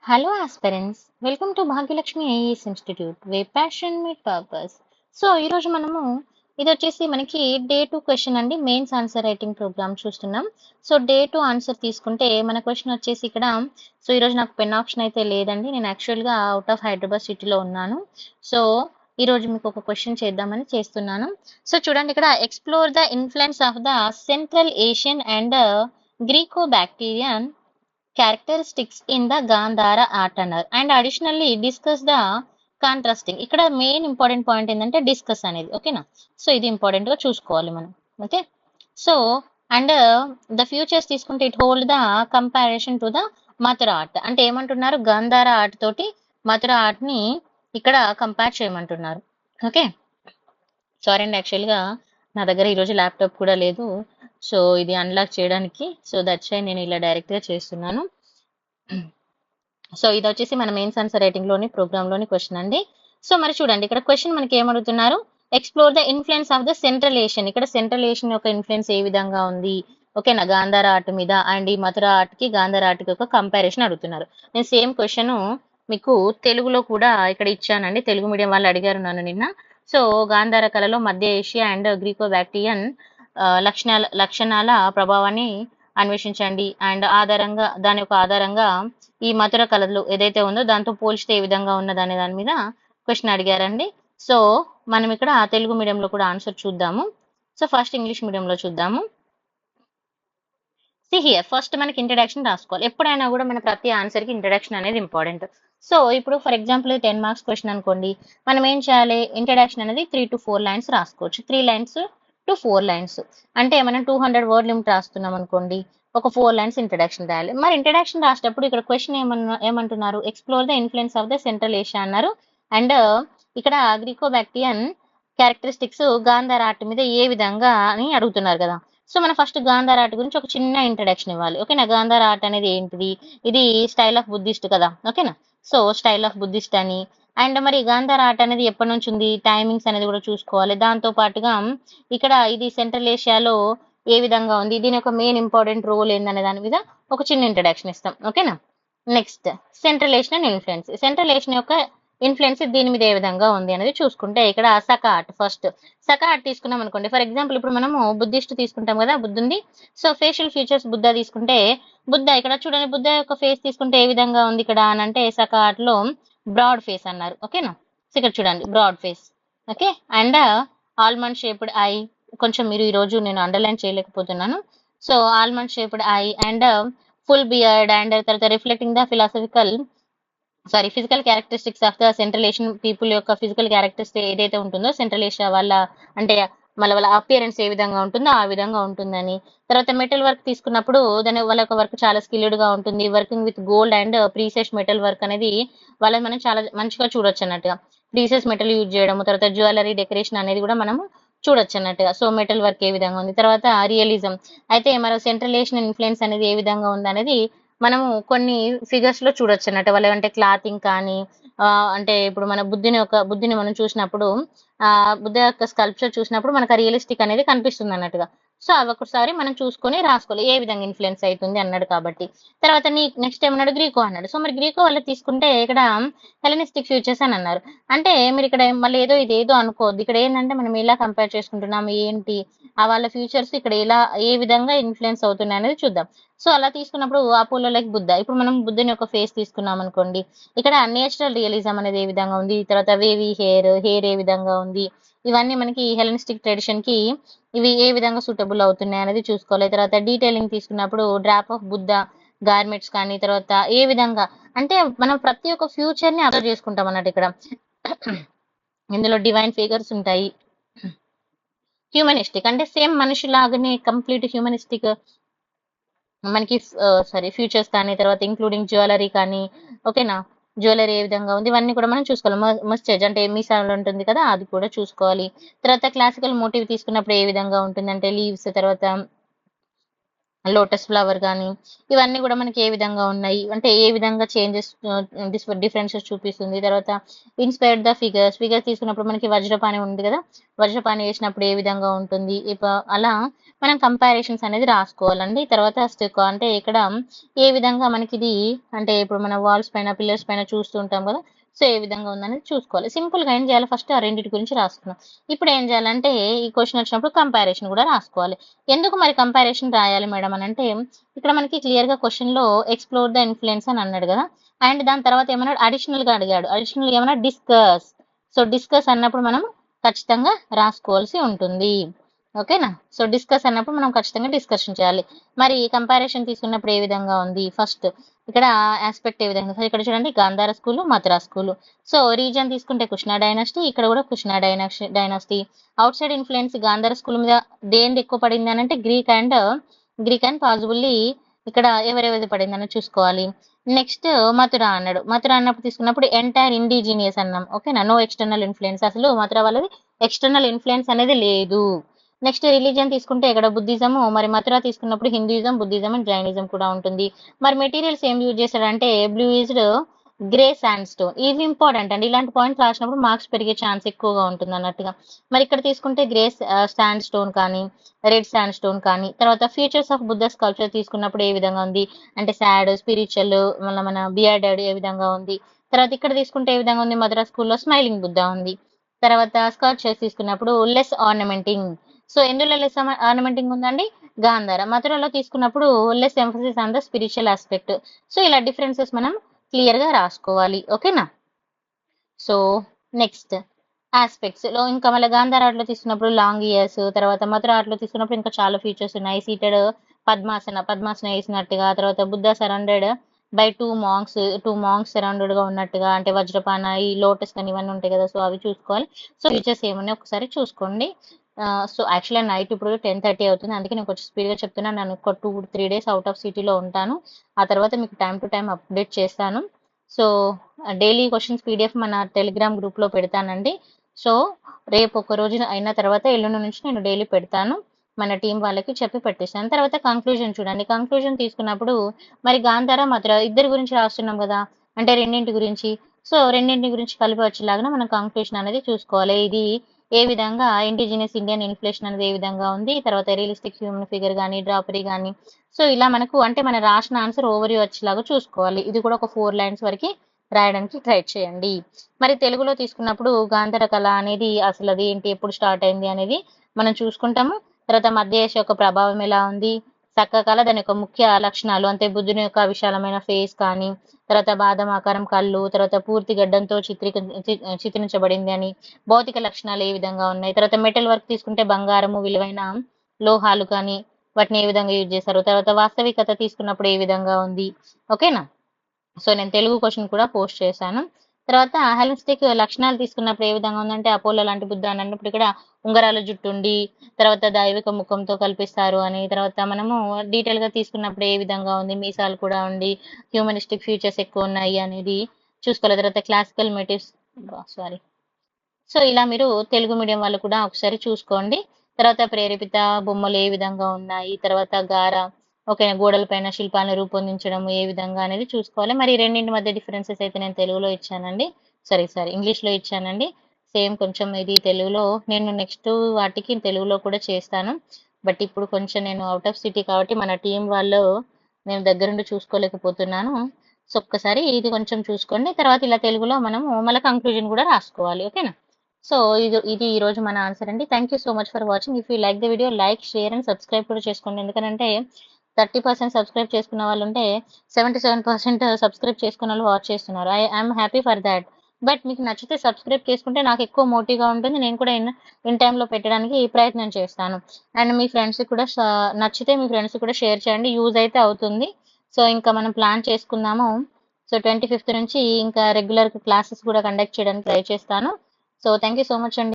Hello aspirants, welcome to Bhagyalakshmi IAS institute way passion meat purpose. So ఈరోజు మనము ఇది వచ్చేసి మనకి డే 2 క్వశ్చన్ అండి. మెయిన్స్ ఆన్సర్ రైటింగ్ ప్రోగ్రామ్ చూస్తున్నాం. సో డే 2 ఆన్సర్ తీసుకుంటే మన క్వశ్చన్ వచ్చేసి ఇక్కడ. సో ఈరోజు నాకు పెన్ ఆప్షన్ అయితే లేదండి. నేను యాక్చువల్గా అవుట్ ఆఫ్ హైదరాబాద్ సిటీలో ఉన్నాను. సో ఈరోజు మీకు ఒక క్వశ్చన్ చేద్దామని చేస్తున్నాను. సో చూడండి, ఇక్కడ explore the influence of the central Asian and Greco Bactrian characteristics in the Gandhara art and additionally discuss the contrasting. ఇక్కడ మెయిన్ ఇంపార్టెంట్ పాయింట్ ఏంటంటే డిస్కస్ అనేది, ఓకేనా. సో ఇది ఇంపార్టెంట్ గా చూసుకోవాలి మనం, okay. So and the futures తీసుకుంటే it hold the comparison to the Mathura art. అంటే ఏమంటున్నారు, గాంధార ఆర్ట్ తోటి మథుర ఆర్ట్ ని ఇక్కడ కంపేర్ చేయమంటున్నారు, ఓకే. సారీ అండి, యాక్చువల్గా నా దగ్గర ఈరోజు ల్యాప్టాప్ కూడా లేదు. సో ఇది అన్లాక్ చేయడానికి, సో దట్స్ వై నేను ఇలా డైరెక్ట్ గా చేస్తున్నాను. సో ఇది వచ్చేసి మన మెయిన్స్ ఆన్సర్ రైటింగ్ లోని ప్రోగ్రామ్ లోని క్వశ్చన్ అండి. సో మరి చూడండి, ఇక్కడ క్వశ్చన్ మనకి ఏమడుగుతున్నారు, explore the influence of the central Asian. ఇక్కడ సెంట్రల్ ఏషియన్ యొక్క ఇన్ఫ్లుయెన్స్ ఏ విధంగా ఉంది, ఓకేనా, గాంధార ఆర్ట్ మీద అండ్ ఈ మథుర ఆర్ట్ కి గాంధార ఆర్ట్ కి ఒక కంపారిజన్ అడుగుతున్నారు. నేను సేమ్ క్వశ్చన్ మీకు తెలుగులో కూడా ఇక్కడ ఇచ్చానండి. తెలుగు మీడియం వాళ్ళు అడిగారు నన్ను నిన్న. సో గాంధార కళలో మధ్య ఏషియా అండ్ గ్రీకో బ్యాక్టీరియన్ లక్షణాల ప్రభావాన్ని అన్వేషించండి అండ్ ఆధారంగా దాని యొక్క ఆధారంగా ఈ మధుర కళలు ఏదైతే ఉందో దాంతో పోల్చితే ఏ విధంగా ఉన్నదనే దాని మీద క్వశ్చన్ అడిగారండి. సో మనం ఇక్కడ తెలుగు మీడియంలో కూడా ఆన్సర్ చూద్దాము. సో ఫస్ట్ ఇంగ్లీష్ మీడియంలో చూద్దాము. హియర్ ఫస్ట్ మనకి ఇంట్రడక్షన్ రాసుకోవాలి. ఎప్పుడైనా కూడా మన ప్రతి ఆన్సర్ కి ఇంట్రడక్షన్ అనేది ఇంపార్టెంట్. సో ఇప్పుడు ఫర్ ఎగ్జాంపుల్ 10 మార్క్స్ క్వశ్చన్ అనుకోండి, మనం ఏం చేయాలి, ఇంట్రడక్షన్ అనేది 3 to 4 లైన్స్ రాసుకోవచ్చు. 3 lines to 4 lines. అంటే మనం 200 వర్డ్ లిమిట్ రాస్తున్నాం అనుకోండి, ఒక 4 lines ఇంట్రడక్షన్ రాయాలి. మరి ఇంట్రడక్షన్ రాసేటప్పుడు ఇక్కడ క్వశ్చన్ ఏమంటున్నారు, explore the influence of the central Asia అన్నారు. అండ్ ఇక్కడ గ్రీకో బ్యాక్టీరియన్ క్యారెక్టరిస్టిక్స్ గాంధార ఆర్ట్ మీద ఏ విధంగా అని అడుగుతున్నారు కదా. సో మనం ఫస్ట్ గాంధార ఆర్ట్ గురించి ఒక చిన్న ఇంట్రడక్షన్ ఇవ్వాలి, ఓకేనా. గాంధార ఆర్ట్ అనేది ఏంటిది, ఇది స్టైల్ ఆఫ్ బుద్ధిస్ట్ కదా, ఓకేనా. సో స్టైల్ ఆఫ్ బుద్ధిస్ట్ అని. అండ్ మరి గాంధార ఆర్ట్ అనేది ఎప్పటి నుంచి ఉంది, టైమింగ్స్ అనేది కూడా చూసుకోవాలి. దాంతో పాటుగా ఇక్కడ ఇది సెంట్రల్ ఏషియాలో ఏ విధంగా ఉంది, దీని యొక్క మెయిన్ ఇంపార్టెంట్ రోల్ ఏందనే దాని మీద ఒక చిన్న ఇంట్రడక్షన్ ఇస్తాం, ఓకేనా. Next central Asian and influence. Central Asian యొక్క ఇన్ఫ్లుయెన్స్ దీని మీద ఏ విధంగా ఉంది అనేది చూసుకుంటే, ఇక్కడ Saka art first. Saka art తీసుకున్నాం అనుకోండి, ఫర్ ఎగ్జాంపుల్ ఇప్పుడు మనము బుద్ధిస్ట్ తీసుకుంటాం కదా, బుద్ధుంది. సో ఫేషియల్ ఫీచర్స్ బుద్ధ తీసుకుంటే, బుద్ధ ఇక్కడ చూడండి, బుద్ధ యొక్క ఫేస్ తీసుకుంటే ఏ విధంగా ఉంది ఇక్కడ అని అంటే, సకా ఆర్ట్ లో బ్రాడ్ ఫేస్ అన్నారు, ఓకేనా. సో ఇక్కడ చూడండి broad face, okay. And almond shaped eye, కొంచెం మీరు ఈ రోజు నేను అండర్లైన్ చేయలేకపోతున్నాను. So almond shaped eye and full beard and తర్వాత reflecting the physical characteristics of the central Asian people యొక్క ఫిజికల్ క్యారెక్టరిస్టిక్స్ ఏదైతే ఉంటుందో సెంట్రల్ ఏషియా వాళ్ళ, అంటే వాళ్ళ అపియరెన్స్ ఏ విధంగా ఉంటుందో ఆ విధంగా ఉంటుందని. తర్వాత మెటల్ వర్క్ తీసుకున్నప్పుడు దాని వాళ్ళ యొక్క వర్క్ చాలా స్కిల్డ్ గా ఉంటుంది. Working with gold and precious metal work అనేది వాళ్ళని మనం చాలా మంచిగా చూడొచ్చు అన్నట్టుగా. ప్రీసియస్ మెటల్ యూజ్ చేయడము, తర్వాత జ్యువెలరీ డెకరేషన్ అనేది కూడా మనము చూడొచ్చు అన్నట్టుగా. సో మెటల్ వర్క్ ఏ విధంగా ఉంది, తర్వాత రియలిజం. అయితే మన సెంట్రల్ ఏషియన్ ఇన్ఫ్లుయెన్స్ అనేది ఏ విధంగా ఉంది అనేది మనము కొన్ని ఫిగర్స్ లో చూడొచ్చు అన్నట్టు. వాళ్ళ అంటే క్లాతింగ్ కానీ, అంటే ఇప్పుడు మన బుద్ధిని మనం చూసినప్పుడు, బుద్ధ యొక్క స్కల్ప్చర్ చూసినప్పుడు మనకు రియలిస్టిక్ అనేది కనిపిస్తుంది అన్నట్టుగా. సో అవి ఒకసారి మనం చూసుకొని రాసుకోవాలి ఏ విధంగా ఇన్ఫ్లుయెన్స్ అవుతుంది అన్నాడు కాబట్టి. తర్వాత నెక్స్ట్ ఏమన్నాడు, గ్రీకో అన్నాడు. సో మరి గ్రీకో వల్ల తీసుకుంటే ఇక్కడ హెలెనిస్టిక్ ఫ్యూచర్స్ అని అన్నారు. అంటే మీరు ఇక్కడ మళ్ళీ ఇదేదో అనుకోవద్దు. ఇక్కడ ఏంటంటే మనం ఎలా కంపేర్ చేసుకుంటున్నాం ఏంటి, వాళ్ళ ఫ్యూచర్స్ ఇక్కడ ఎలా ఏ విధంగా ఇన్ఫ్లుయెన్స్ అవుతున్నాయి అనేది చూద్దాం. సో అలా తీసుకున్నప్పుడు అపోలో లైక్ బుద్ధ, ఇప్పుడు మనం బుద్ధుని యొక్క ఫేస్ తీసుకున్నాం అనుకోండి, ఇక్కడ నేచురల్ రియలిజం అనేది ఏ విధంగా ఉంది, తర్వాత వేవీ హెయిర్ ఏ విధంగా ఉంది, ఇవన్నీ మనకి హెలెనిస్టిక్ ట్రెడిషన్ కి ఇవి ఏ విధంగా సూటబుల్ అవుతున్నాయి అనేది చూసుకోవాలి. తర్వాత డీటెయిలింగ్ తీసుకున్నప్పుడు డ్రాప్ ఆఫ్ బుద్ధ గార్మెంట్స్ కానీ, తర్వాత ఏ విధంగా అంటే మనం ప్రతి ఒక్క ఫ్యూచర్ ని అబ్జర్వ్ చేసుకుంటాం అన్నట్టు. ఇక్కడ ఇందులో డివైన్ ఫిగర్స్ ఉంటాయి. హ్యూమనిస్టిక్ అంటే సేమ్ మనిషిలాగానే కంప్లీట్ హ్యూమనిస్టిక్ మనకి ఫ్యూచర్స్ కానీ, తర్వాత ఇంక్లూడింగ్ జ్యువెలరీ కానీ, ఓకేనా. జ్యువెలరీ ఏ విధంగా ఉంది ఇవన్నీ కూడా మనం చూసుకోవాలి. మస్టేజ్ అంటే మీసాలు ఉంటుంది కదా, అది కూడా చూసుకోవాలి. తర్వాత క్లాసికల్ మోటివ్ తీసుకున్నప్పుడు ఏ విధంగా ఉంటుందంటే లీవ్స్, తర్వాత లోటస్ ఫ్లవర్ కానీ ఇవన్నీ కూడా మనకి ఏ విధంగా ఉన్నాయి అంటే ఏ విధంగా చేంజెస్ డిఫరెన్సెస్ చూపిస్తుంది. తర్వాత ఇన్స్పైర్డ్ ద ఫిగర్స్ తీసుకున్నప్పుడు మనకి వజ్రపాణి ఉంది కదా, వజ్రపాణి వేసినప్పుడు ఏ విధంగా ఉంటుంది అలా మనం కంపారిజన్స్ అనేది రాసుకోవాలండి. తర్వాత స్టిక్ అంటే ఇక్కడ ఏ విధంగా మనకి ఇది అంటే ఇప్పుడు మన వాల్స్ పైన పిల్లర్స్ పైన చూస్తూ ఉంటాం కదా, సో ఏ విధంగా ఉందనేది చూసుకోవాలి. సింపుల్గా ఏం చేయాలి, ఫస్ట్ ఆ రెండింటి గురించి రాసుకున్నాం. ఇప్పుడు ఏం చేయాలంటే ఈ క్వశ్చన్ వచ్చినప్పుడు కంపారిజన్ కూడా రాసుకోవాలి. ఎందుకు మరి కంపారిజన్ రాయాలి మేడం అని అంటే, ఇక్కడ మనకి క్లియర్గా క్వశ్చన్లో ఎక్స్ప్లోర్ ద ఇన్ఫ్లుయెన్స్ అని అన్నాడు కదా, అండ్ దాని తర్వాత ఏమన్నాడు అడిషనల్గా అడిగాడు. అడిషనల్గా ఏమన్నా డిస్కస్. సో డిస్కస్ అన్నప్పుడు మనం ఖచ్చితంగా రాసుకోవాల్సి ఉంటుంది. ఓకేనా. సో డిస్కస్ అన్నప్పుడు మనం ఖచ్చితంగా డిస్కషన్ చేయాలి. మరి కంపారిజన్ తీసుకున్నప్పుడు ఏ విధంగా ఉంది, ఫస్ట్ ఇక్కడ ఆస్పెక్ట్ ఏ విధంగా, ఇక్కడ చూడండి Gandhara school, Mathura school. So reason తీసుకుంటే కృష్ణా డైనాసిటీ, ఇక్కడ కూడా Krishna dynasty. Out side influence Gandhara school మీద దేనిది ఎక్కువ పడింది అని అంటే గ్రీక్ అండ్ పాజిబుల్లీ ఇక్కడ ఎవరెవరిది పడింది అని చూసుకోవాలి. నెక్స్ట్ మథురా అన్నాడు. మథురా అన్నప్పుడు తీసుకున్నప్పుడు ఎంటైర్ ఇండిజినియస్ అన్నాం. ఓకేనా, నో ఎక్స్టర్నల్ ఇన్ఫ్లుయెన్స్, అసలు మథురా వాళ్ళది ఎక్స్టర్నల్ ఇన్ఫ్లుయెన్స్ అనేది లేదు. నెక్స్ట్ రిలీజియన్ తీసుకుంటే ఇక్కడ బుద్ధిజం, మరి మథురా తీసుకున్నప్పుడు హిందూయిజం, బుద్ధిజం అండ్ జైనిజం కూడా ఉంటుంది. మరి మెటీరియల్స్ ఏం యూజ్ చేశాడంటే బ్లూయిజ్డ్ గ్రే శాండ్ స్టోన్. ఇవి ఇంపార్టెంట్ అండి, ఇలాంటి పాయింట్స్ రాసినప్పుడు మార్క్స్ పెరిగే ఛాన్స్ ఎక్కువగా ఉంటుంది అన్నట్టుగా. మరి ఇక్కడ తీసుకుంటే గ్రే శాండ్ స్టోన్ కానీ రెడ్ శాండ్ స్టోన్ కానీ. తర్వాత ఫీచర్స్ ఆఫ్ బుద్ధ స్కల్ప్చర్ తీసుకున్నప్పుడు ఏ విధంగా ఉంది అంటే సాడ్, స్పిరిచువల్, మన బియర్డెడ్ ఏ విధంగా ఉంది. తర్వాత ఇక్కడ తీసుకుంటే ఏ విధంగా ఉంది, మద్రాస్ స్కూల్లో స్మైలింగ్ బుద్ధ ఉంది. తర్వాత స్కల్ప్చర్స్ తీసుకున్నప్పుడు లెస్ ఆర్నమెంటింగ్. సో ఎందులో లెస్ ఆర్నమెంటింగ్ ఉందండి, గాంధార. మథురలో తీసుకున్నప్పుడు less emphasis on the spiritual aspect. So ఇలా డిఫరెన్సెస్ మనం క్లియర్గా రాసుకోవాలి. ఓకేనా. సో నెక్స్ట్ ఆస్పెక్ట్స్ లో ఇంకా మళ్ళీ గాంధార ఆర్ట్లో తీసుకున్నప్పుడు లాంగ్ ఇయర్స్, తర్వాత మథుర ఆర్ట్లో తీసుకున్నప్పుడు ఇంకా చాలా ఫీచర్స్ ఉన్నాయి. సీటెడ్ పద్మాసన వేసినట్టుగా, తర్వాత Buddha surrounded by two monks surrounded గా ఉన్నట్టుగా, అంటే వజ్రపాన, ఈ లోటస్ కానీ ఇవన్నీ ఉంటాయి కదా, సో అవి చూసుకోవాలి. సో ఫీచర్స్ ఏమున్నాయి ఒకసారి చూసుకోండి. సో యాక్చువల్లీ నైట్ ఇప్పుడు 10:30 అవుతుంది, అందుకే నేను కొంచెం స్పీడ్గా చెప్తున్నాను. నేను ఒక 2-3 days అవుట్ ఆఫ్ సిటీలో ఉంటాను. ఆ తర్వాత మీకు టైం టు టైం అప్డేట్ చేస్తాను. సో డైలీ క్వశ్చన్స్ పీడిఎఫ్ మన టెలిగ్రామ్ గ్రూప్లో పెడతానండి. సో రేపు ఒక రోజు అయిన తర్వాత ఎల్లుండి నుంచి నేను డైలీ పెడతాను, మన టీం వాళ్ళకి చెప్పి పెట్టేస్తాను. తర్వాత కంక్లూజన్ చూడండి. కంక్లూజన్ తీసుకున్నప్పుడు మరి గాంధార మథుర ఇద్దరి గురించి రాస్తున్నాం కదా, అంటే రెండింటి గురించి. సో రెండింటి గురించి కలిపి వచ్చేలాగా మనం కంక్లూజన్ అనేది చూసుకోవాలి. ఇది ఏ విధంగా ఇండిజినియస్ ఇండియన్ ఇన్ఫ్లేషన్ అనేది ఏ విధంగా ఉంది, తర్వాత రియలిస్టిక్ హ్యూమన్ ఫిగర్ కానీ డ్రాపరీ కానీ. సో ఇలా మనకు అంటే మన రాసిన ఆన్సర్ ఓవర్ వచ్చేలాగా చూసుకోవాలి. ఇది కూడా ఒక 4 lines వరకు రాయడానికి ట్రై చేయండి. మరి తెలుగులో తీసుకున్నప్పుడు గాంధార కళ అనేది అసలు అది ఏంటి, ఎప్పుడు స్టార్ట్ అయింది అనేది మనం చూసుకుంటాము. తర్వాత మధ్య ఏషియా యొక్క ప్రభావం ఎలా ఉంది, చక్క కళ దాని యొక్క ముఖ్య లక్షణాలు అంటే బుద్ధుని యొక్క విశాలమైన ఫేస్ కానీ, తర్వాత బాదం ఆకారం కళ్ళు, తర్వాత పూర్తి గడ్డంతో చిత్రించబడింది అని, భౌతిక లక్షణాలు ఏ విధంగా ఉన్నాయి. తర్వాత మెటల్ వర్క్ తీసుకుంటే బంగారము, విలువైన లోహాలు కానీ వాటిని ఏ విధంగా యూజ్ చేశారు. తర్వాత వాస్తవికత తీసుకున్నప్పుడు ఏ విధంగా ఉంది. ఓకేనా. సో నేను తెలుగు క్వశ్చన్ కూడా పోస్ట్ చేశాను. తర్వాత హెలిస్టిక్ లక్షణాలు తీసుకున్నప్పుడు ఏ విధంగా ఉందంటే అపోలో లాంటి బుద్ధ అని అన్నప్పుడు ఇక్కడ ఉంగరాల జుట్టు ఉండి, తర్వాత దైవిక ముఖంతో కల్పిస్తారు అని. తర్వాత మనము డీటెయిల్ గా తీసుకున్నప్పుడు ఏ విధంగా ఉంది, మీసాలు కూడా ఉండి హ్యూమనిస్టిక్ ఫీచర్స్ ఎక్కువ ఉన్నాయి అనేది చూసుకోవాలి. తర్వాత క్లాసికల్ మోటివ్స్ సో ఇలా మీరు తెలుగు మీడియం వాళ్ళు కూడా ఒకసారి చూసుకోండి. తర్వాత ప్రేరేపిత బొమ్మలు ఏ విధంగా ఉన్నాయి, తర్వాత గార ఓకే గోడల పైన శిల్పాలను రూపొందించడం ఏ విధంగా అనేది చూసుకోవాలి. మరి రెండింటి మధ్య డిఫరెన్సెస్ అయితే నేను తెలుగులో ఇచ్చానండి, సారీ ఇంగ్లీష్లో ఇచ్చానండి. సేమ్ కొంచెం ఇది తెలుగులో నేను నెక్స్ట్ వాటికి తెలుగులో కూడా చేస్తాను. బట్ ఇప్పుడు కొంచెం నేను అవుట్ ఆఫ్ సిటీ కాబట్టి మన టీం వాళ్ళు నేను దగ్గరుండి చూసుకోలేకపోతున్నాను. సో ఒక్కసారి ఇది కొంచెం చూసుకోండి. తర్వాత ఇలా తెలుగులో మనము మళ్ళీ కంక్లూజన్ కూడా రాసుకోవాలి. ఓకేనా. సో ఇది ఈ రోజు మన ఆన్సర్ అండి. Thank you so much for watching. If you like the video like, share and subscribe కూడా చేసుకోండి. ఎందుకంటే 30% సబ్స్క్రైబ్ చేసుకున్న వాళ్ళు ఉంటే 77% సబ్స్క్రైబ్ చేసుకున్న వాళ్ళు వాచ్ చేస్తున్నారు. I'm happy for that. But మీకు నచ్చితే సబ్స్క్రైబ్ చేసుకుంటే నాకు ఎక్కువ మోటివ్గా ఉంటుంది, నేను కూడా ఇన్ టైంలో పెట్టడానికి ప్రయత్నం చేస్తాను. అండ్ మీ ఫ్రెండ్స్ కూడా నచ్చితే మీ ఫ్రెండ్స్ కూడా షేర్ చేయండి, యూజ్ అయితే అవుతుంది. సో ఇంకా మనం ప్లాన్ చేసుకుందాము. సో 25th నుంచి ఇంకా రెగ్యులర్ క్లాసెస్ కూడా కండక్ట్ చేయడానికి ట్రై చేస్తాను. So thank you so much అండి.